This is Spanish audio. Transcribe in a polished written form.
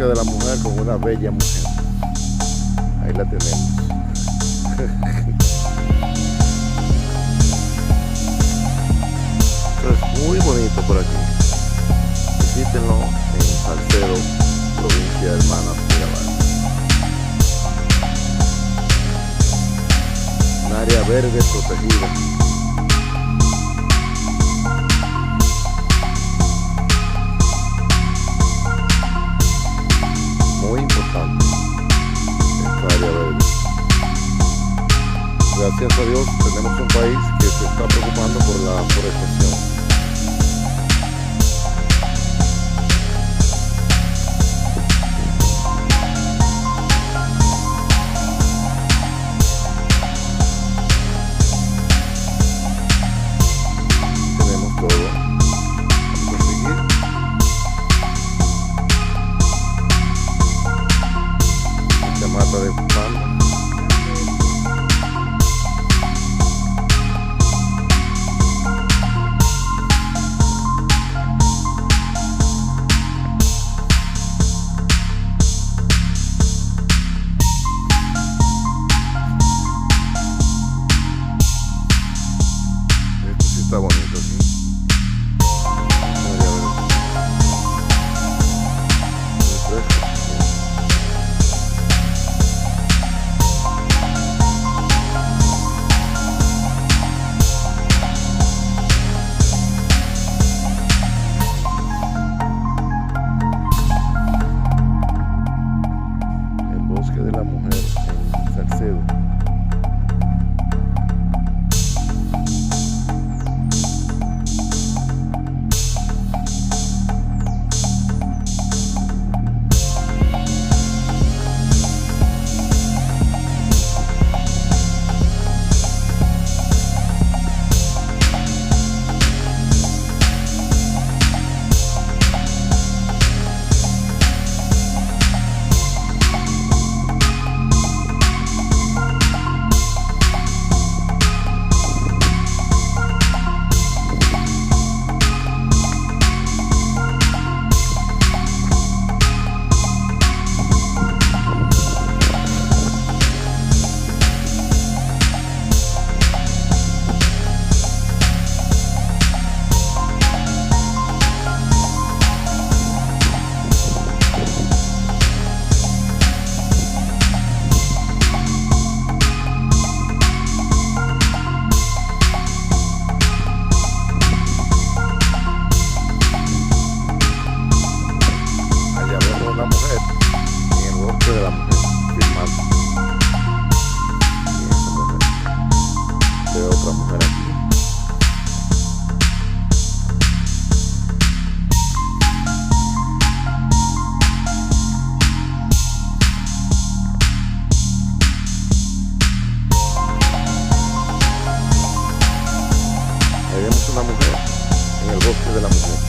Bosque de la Mujer con una bella mujer. Ahí la tenemos. Esto es muy bonito por aquí. Visítenlo en Salcedo, provincia de Hermanas Mirabal. Un área verde protegida. Muy importante esta área verde. Gracias a Dios tenemos un país que se está preocupando por la forestación. Tenemos todo. Vamos a seguir. Esta mata de pan. Está bonito, ¿sí? El Bosque de la Mujer en Salcedo. La mujer en el bosque de la mujer filmando. Y esa mujer, veo otra mujer aquí. Ahí vemos una mujer en el bosque de la mujer.